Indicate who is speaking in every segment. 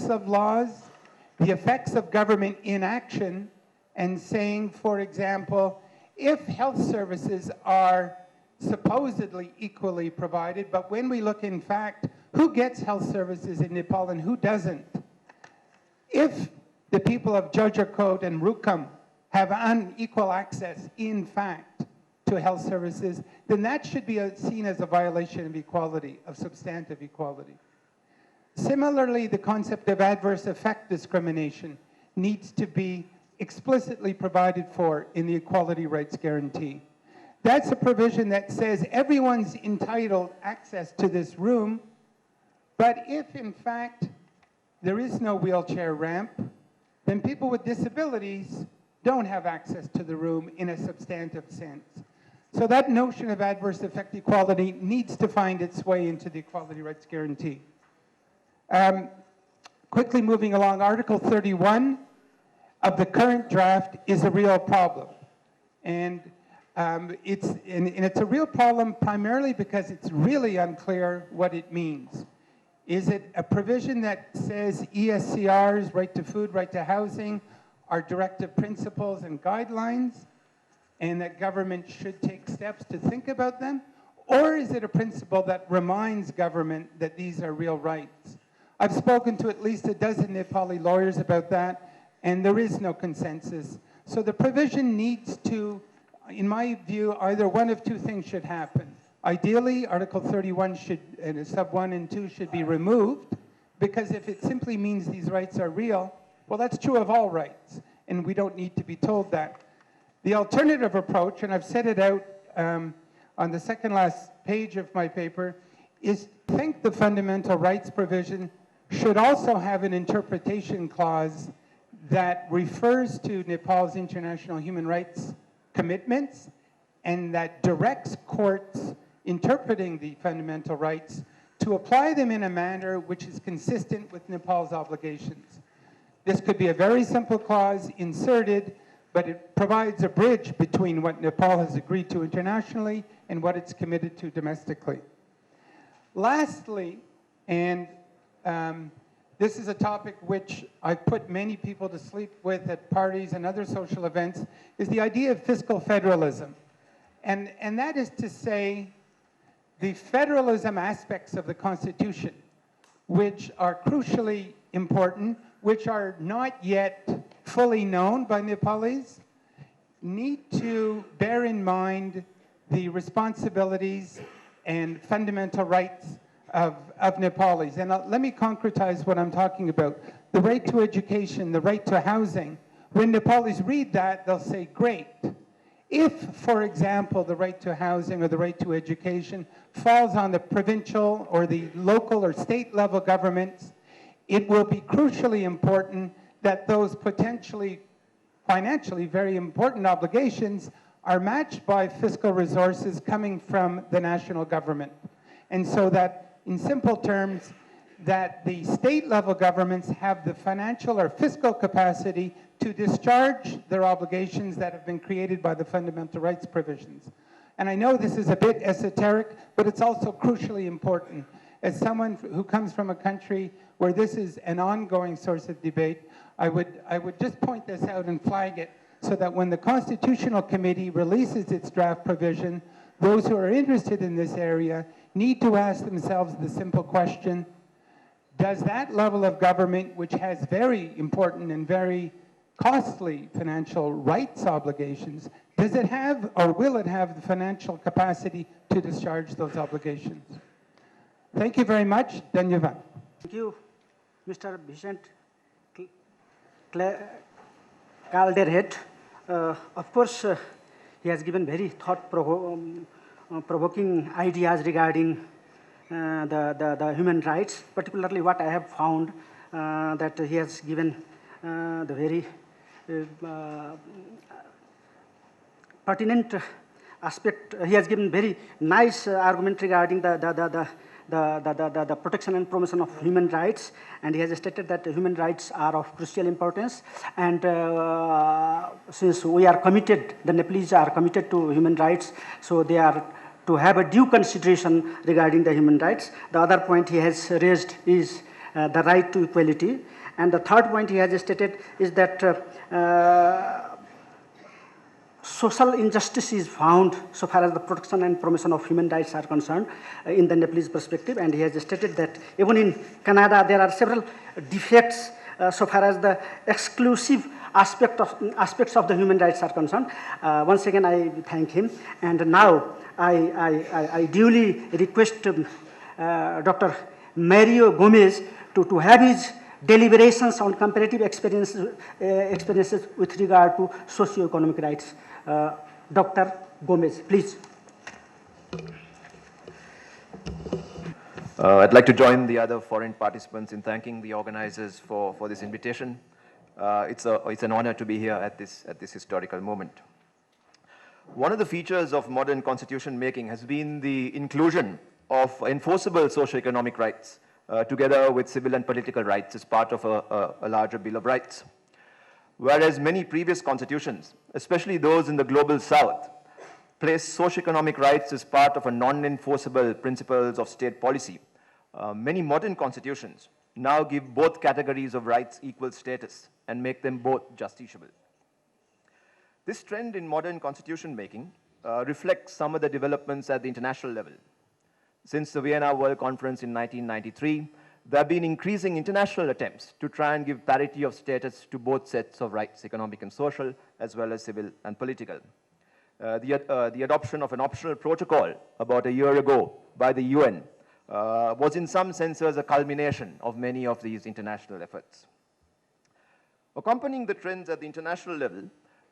Speaker 1: effects of laws, the effects of government inaction, and saying, for example, if health services are supposedly equally provided, but when we look in fact, who gets health services in Nepal and who doesn't? If the people of Jajarkot and Rukam have unequal access, in fact, to health services, then that should be seen as a violation of equality, of substantive equality. Similarly, the concept of adverse effect discrimination needs to be explicitly provided for in the Equality Rights Guarantee. That's a provision that says everyone's entitled access to this room, but if in fact there is no wheelchair ramp, then people with disabilities don't have access to the room in a substantive sense. So that notion of adverse effect equality needs to find its way into the Equality Rights Guarantee. Quickly moving along, Article 31 of the current draft is a real problem. And it's a real problem primarily because it's really unclear what it means. Is it a provision that says ESCRs, right to food, right to housing, are directive principles and guidelines, and that government should take steps to think about them? Or is it a principle that reminds government that these are real rights? I've spoken to at least a dozen Nepali lawyers about that, and there is no consensus. So the provision needs to, in my view, either one of two things should happen. Ideally, Article 31 should, and sub 1 and 2 should be removed, because if it simply means these rights are real, well, that's true of all rights, and we don't need to be told that. The alternative approach, and I've set it out on the second last page of my paper, is think the fundamental rights provision should also have an interpretation clause that refers to Nepal's international human rights commitments and that directs courts interpreting the fundamental rights to apply them in a manner which is consistent with Nepal's obligations. This could be a very simple clause inserted, but it provides a bridge between what Nepal has agreed to internationally and what it's committed to domestically. Lastly, and this is a topic which I've put many people to sleep with at parties and other social events, is the idea of fiscal federalism. And that is to say, the federalism aspects of the Constitution, which are crucially important, which are not yet fully known by Nepalis, need to bear in mind the responsibilities and fundamental rights of Nepalis. And let me concretize what I'm talking about. The right to education, the right to housing. When Nepalis read that, they'll say, great. If, for example, the right to housing or the right to education falls on the provincial or the local or state level governments, it will be crucially important that those potentially financially very important obligations are matched by fiscal resources coming from the national government. And so that, in simple terms, that the state level governments have the financial or fiscal capacity to discharge their obligations that have been created by the fundamental rights provisions. And I know this is a bit esoteric, but it's also crucially important. As someone who comes from a country where this is an ongoing source of debate, I would just point this out and flag it so that when the Constitutional Committee releases its draft provision, those who are interested in this area need to ask themselves the simple question, does that level of government, which has very important and very costly financial rights obligations, does it have or will it have the financial capacity to discharge those obligations? Thank you very much. Dhanyavad.
Speaker 2: Thank you, Mr. Vicent Calderhead. Of course, he has given very thought-provoking ideas regarding the human rights, particularly what I have found that he has given the very pertinent aspect. He has given very nice argument regarding the protection and promotion of human rights, and he has stated that human rights are of crucial importance, and since we are committed, the Nepalese are committed to human rights, so they are to have a due consideration regarding the human rights. The other point he has raised is the right to equality. And the third point he has stated is that social injustice is found so far as the protection and promotion of human rights are concerned in the Nepalese perspective, and he has stated that even in Canada there are several defects so far as the exclusive aspects of the human rights are concerned. Once again, I thank him, and now I duly request Dr. Mario Gomez to have his deliberations on comparative experiences with regard to socio-economic rights. Dr. Gomez, please.
Speaker 3: I'd like to join the other foreign participants in thanking the organizers for this invitation. It's an honor to be here at this historical moment. One of the features of modern constitution making has been the inclusion of enforceable socio-economic rights together with civil and political rights as part of a larger Bill of Rights. Whereas many previous constitutions, especially those in the global south, place socio-economic rights as part of a non-enforceable principles of state policy, many modern constitutions now give both categories of rights equal status and make them both justiciable. This trend in modern constitution making reflects some of the developments at the international level. Since the Vienna World Conference in 1993, there have been increasing international attempts to try and give parity of status to both sets of rights, economic and social, as well as civil and political. The adoption of an optional protocol about a year ago by the UN was in some senses a culmination of many of these international efforts. Accompanying the trends at the international level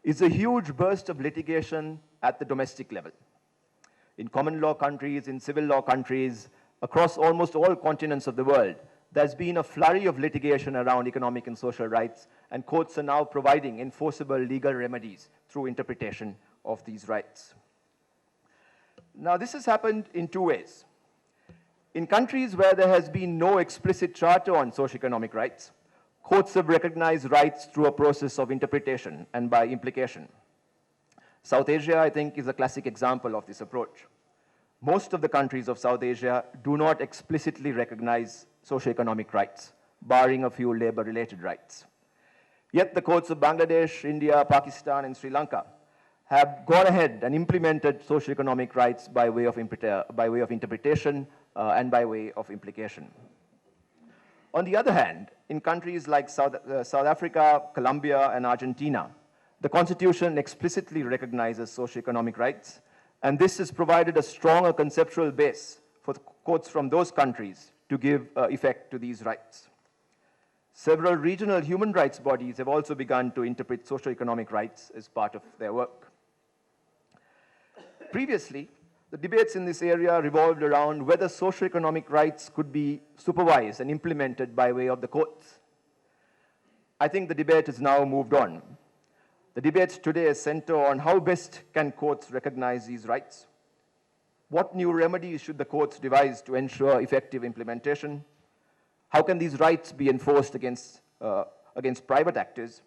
Speaker 3: is a huge burst of litigation at the domestic level. In common law countries, in civil law countries, across almost all continents of the world, there's been a flurry of litigation around economic and social rights, and courts are now providing enforceable legal remedies through interpretation of these rights. Now, this has happened in two ways. In countries where there has been no explicit charter on socio-economic rights, courts have recognized rights through a process of interpretation and by implication. South Asia, I think, is a classic example of this approach. Most of the countries of South Asia do not explicitly recognize socio-economic rights, barring a few labor-related rights. Yet the courts of Bangladesh, India, Pakistan, and Sri Lanka have gone ahead and implemented socio-economic rights by way of interpretation and by way of implication. On the other hand, in countries like South Africa, Colombia, and Argentina, the Constitution explicitly recognizes socio-economic rights, and this has provided a stronger conceptual base for courts from those countries to give effect to these rights. Several regional human rights bodies have also begun to interpret socio-economic rights as part of their work. Previously, the debates in this area revolved around whether socio-economic rights could be supervised and implemented by way of the courts. I think the debate has now moved on. The debates today center on how best can courts recognize these rights. What new remedies should the courts devise to ensure effective implementation? How can these rights be enforced against private actors?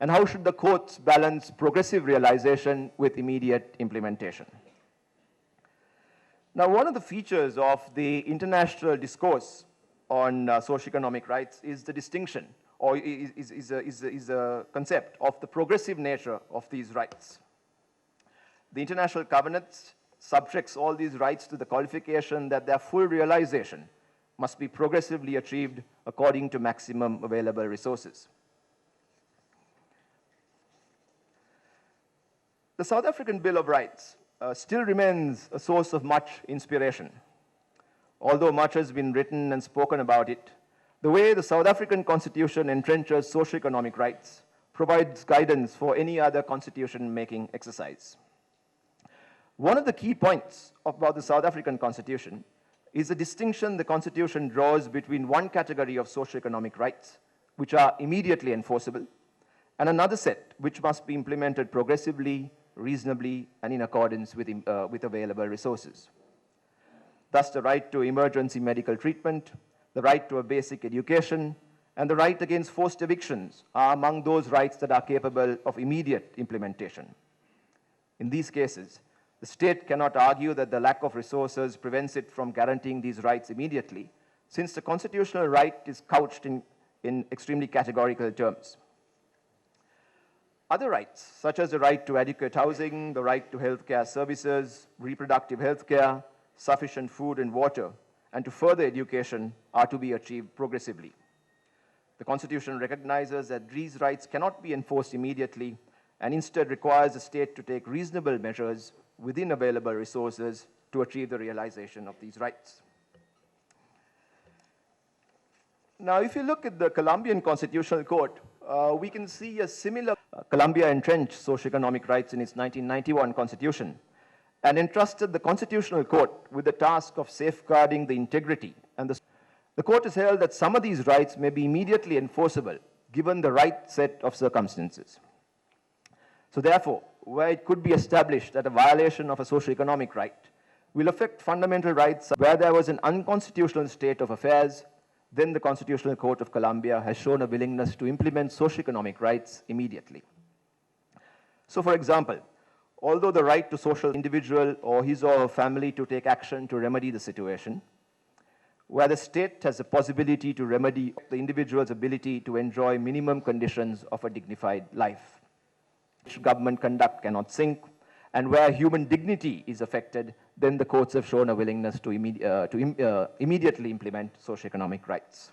Speaker 3: And how should the courts balance progressive realization with immediate implementation? Now, one of the features of the international discourse on socio-economic rights is the distinction, or is a concept of the progressive nature of these rights. The International Covenant subjects all these rights to the qualification that their full realization must be progressively achieved according to maximum available resources. The South African Bill of Rights still remains a source of much inspiration. Although much has been written and spoken about it, the way the South African Constitution entrenches socio-economic rights provides guidance for any other constitution-making exercise. One of the key points about the South African Constitution is the distinction the Constitution draws between one category of socio-economic rights, which are immediately enforceable, and another set which must be implemented progressively, reasonably, and in accordance with available resources. Thus, the right to emergency medical treatment, the right to a basic education, and the right against forced evictions are among those rights that are capable of immediate implementation. In these cases, the state cannot argue that the lack of resources prevents it from guaranteeing these rights immediately, since the constitutional right is couched in extremely categorical terms. Other rights, such as the right to adequate housing, the right to healthcare services, reproductive healthcare, sufficient food and water, and to further education, are to be achieved progressively. The Constitution recognizes that these rights cannot be enforced immediately and instead requires the state to take reasonable measures within available resources to achieve the realization of these rights. Now, if you look at the Colombian Constitutional Court, we can see a similar. Colombia entrenched socio-economic rights in its 1991 constitution and entrusted the Constitutional Court with the task of safeguarding the integrity and the court has held that some of these rights may be immediately enforceable given the right set of circumstances. So therefore, where it could be established that a violation of a socio-economic right will affect fundamental rights where there was an unconstitutional state of affairs, then the Constitutional Court of Colombia has shown a willingness to implement socio-economic rights immediately. So for example, although the right to social individual or his or her family to take action to remedy the situation, where the state has the possibility to remedy the individual's ability to enjoy minimum conditions of a dignified life, which government conduct cannot sink, and where human dignity is affected, then the courts have shown a willingness to immediately implement socio-economic rights.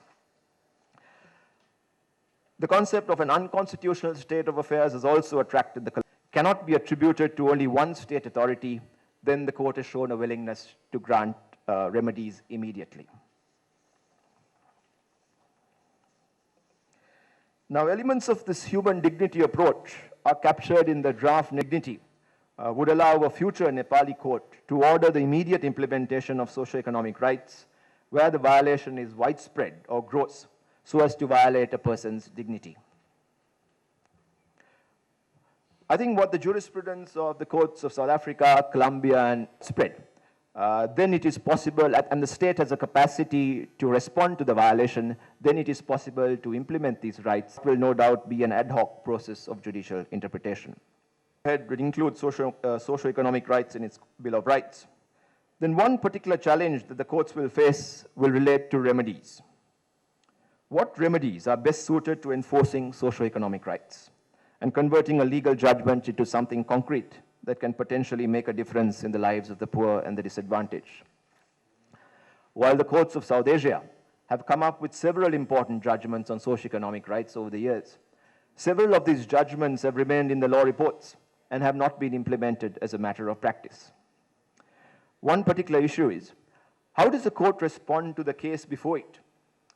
Speaker 3: The concept of an unconstitutional state of affairs has also attracted cannot be attributed to only one state authority, then the court has shown a willingness to grant remedies immediately. Now, elements of this human dignity approach are captured in the draft dignity, would allow a future Nepali court to order the immediate implementation of socio-economic rights where the violation is widespread or gross so as to violate a person's dignity. I think what the jurisprudence of the courts of South Africa, Colombia, and spread, then it is possible, and the state has a capacity to respond to the violation, then it is possible to implement these rights. It will no doubt be an ad hoc process of judicial interpretation. It would include socio-economic rights in its Bill of Rights. Then one particular challenge that the courts will face will relate to remedies. What remedies are best suited to enforcing socio-economic rights and converting a legal judgment into something concrete that can potentially make a difference in the lives of the poor and the disadvantaged? While the courts of South Asia have come up with several important judgments on socio-economic rights over the years, several of these judgments have remained in the law reports and have not been implemented as a matter of practice. One particular issue is, how does the court respond to the case before it,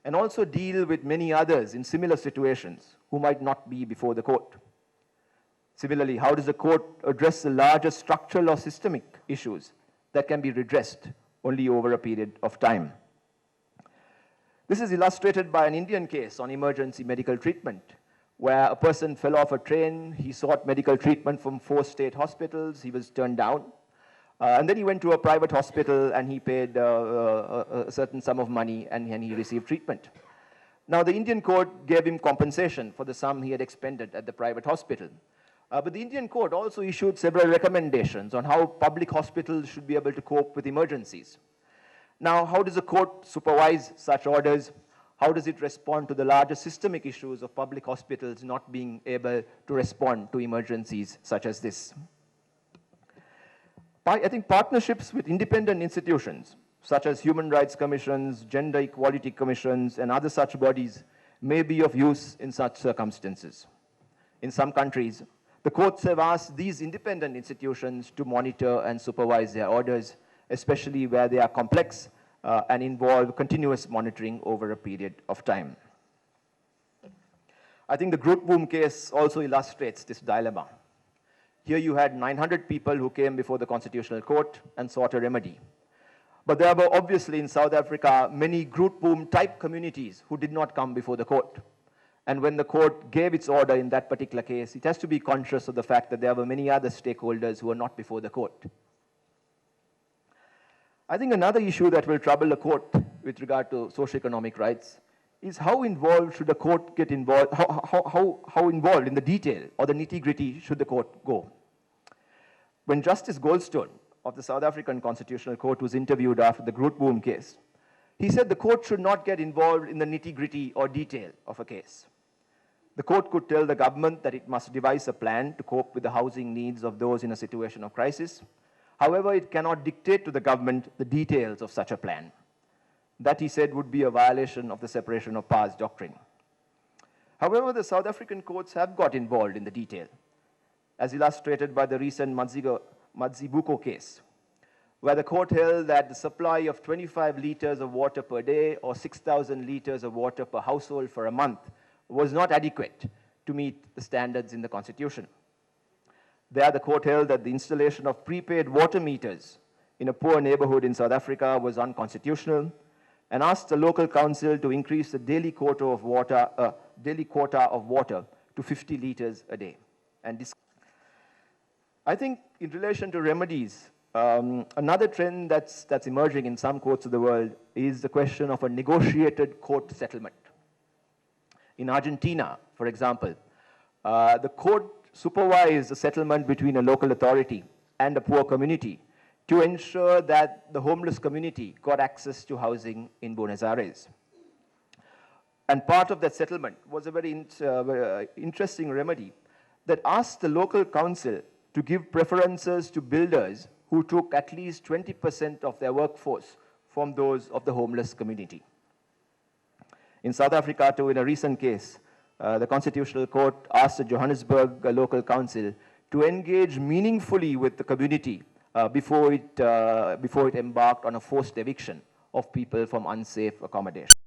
Speaker 3: and also deal with many others in similar situations who might not be before the court? Similarly, how does the court address the larger structural or systemic issues that can be redressed only over a period of time? This is illustrated by an Indian case on emergency medical treatment, where a person fell off a train, he sought medical treatment from 4 state hospitals, he was turned down, and then he went to a private hospital and he paid a certain sum of money and he received treatment. Now the Indian court gave him compensation for the sum he had expended at the private hospital. But the Indian court also issued several recommendations on how public hospitals should be able to cope with emergencies. Now, how does the court supervise such orders? How does it respond to the larger systemic issues of public hospitals not being able to respond to emergencies such as this? I think partnerships with independent institutions, such as human rights commissions, gender equality commissions, and other such bodies, may be of use in such circumstances. In some countries, the courts have asked these independent institutions to monitor and supervise their orders, especially where they are complex and involve continuous monitoring over a period of time. I think the group boom case also illustrates this dilemma. Here you had 900 people who came before the Constitutional Court and sought a remedy. But there were obviously in South Africa many group boom type communities who did not come before the court. And when the court gave its order in that particular case, it has to be conscious of the fact that there were many other stakeholders who were not before the court. I think another issue that will trouble the court with regard to socio-economic rights is how involved should the court get involved, how involved in the detail or the nitty-gritty should the court go. When Justice Goldstone of the South African Constitutional Court was interviewed after the Grootboom case, He said the court should not get involved in the nitty-gritty or detail of a case. The court could tell the government that it must devise a plan to cope with the housing needs of those in a situation of crisis. However, it cannot dictate to the government the details of such a plan. That, he said, would be a violation of the separation of powers doctrine. However, the South African courts have got involved in the detail, as illustrated by the recent Madzibuko case, where the court held that the supply of 25 liters of water per day or 6,000 liters of water per household for a month was not adequate to meet the standards in the Constitution. There, the court held that the installation of prepaid water meters in a poor neighborhood in South Africa was unconstitutional, and asked the local council to increase the daily quota of water to 50 liters a day. And this, I think, in relation to remedies, another trend that's emerging in some courts of the world is the question of a negotiated court settlement. In Argentina, for example, the court supervised the settlement between a local authority and a poor community to ensure that the homeless community got access to housing in Buenos Aires. And part of that settlement was a very interesting remedy that asked the local council to give preferences to builders who took at least 20% of their workforce from those of the homeless community. In South Africa, too, in a recent case, the Constitutional Court asked the Johannesburg local council to engage meaningfully with the community before it embarked on a forced eviction of people from unsafe accommodation.